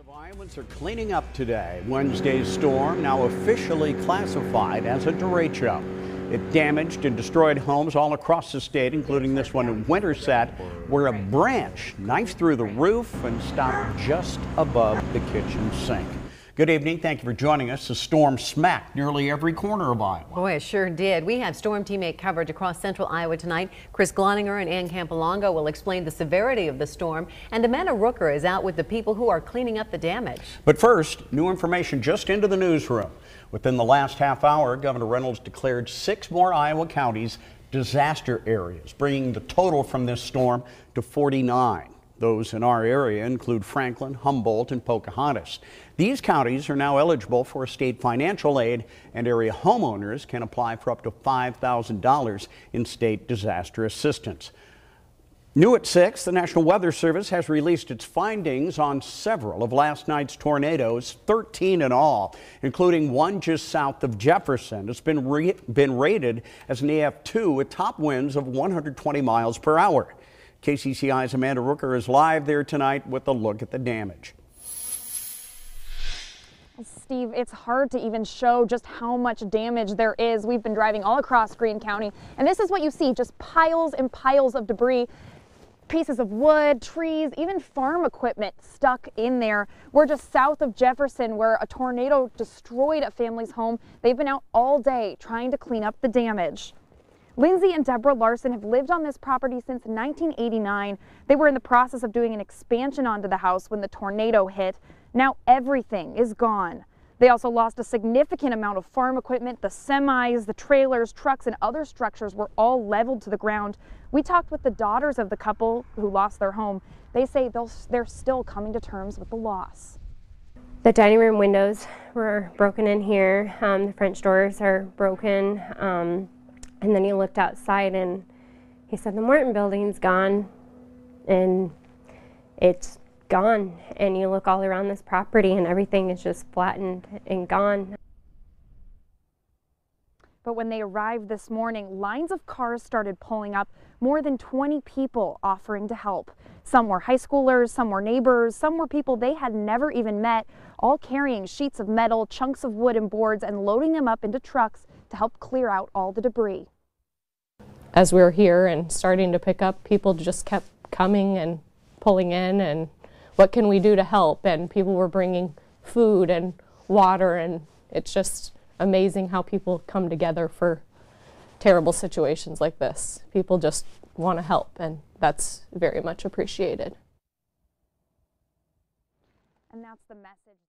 Of Iowans are cleaning up today. Wednesday's storm, now officially classified as a derecho. It damaged and destroyed homes all across the state, including this one in Winterset, where a branch knifed through the roof and stopped just above the kitchen sink. Good evening. Thank you for joining us. The storm smacked nearly every corner of Iowa. Boy, it sure did. We have Storm Team 8 coverage across central Iowa tonight. Chris Gloninger and Ann Campolongo will explain the severity of the storm, and Amanda Rooker is out with the people who are cleaning up the damage. But first, new information just into the newsroom. Within the last half hour, Governor Reynolds declared 6 more Iowa counties disaster areas, bringing the total from this storm to 49. Those in our area include Franklin, Humboldt, and Pocahontas. These counties are now eligible for state financial aid, and area homeowners can apply for up to $5,000 in state disaster assistance. New at 6, the National Weather Service has released its findings on several of last night's tornadoes, 13 in all, including one just south of Jefferson. It's been rated as an EF2 with top winds of 120 miles per hour. KCCI's Amanda Rooker is live there tonight with a look at the damage. Steve, it's hard to even show just how much damage there is. We've been driving all across Greene County, and this is what you see, just piles and piles of debris. Pieces of wood, trees, even farm equipment stuck in there. We're just south of Jefferson, where a tornado destroyed a family's home. They've been out all day trying to clean up the damage. Lindsay and Deborah Larson have lived on this property since 1989. They were in the process of doing an expansion onto the house when the tornado hit. Now everything is gone. They also lost a significant amount of farm equipment. The semis, the trailers, trucks, and other structures were all leveled to the ground. We talked with the daughters of the couple who lost their home. They say they're still coming to terms with the loss. The dining room windows were broken in here. The French doors are broken. And then he looked outside and he said, the Morton building's gone, and it's gone. And you look all around this property and everything is just flattened and gone. But when they arrived this morning, lines of cars started pulling up, more than 20 people offering to help. Some were high schoolers, some were neighbors, some were people they had never even met, all carrying sheets of metal, chunks of wood and boards, and loading them up into trucks to help clear out all the debris. As we were here and starting to pick up, people just kept coming and pulling in, and what can we do to help? And people were bringing food and water, and it's just amazing how people come together for terrible situations like this. People just want to help, and that's very much appreciated. And that's the message.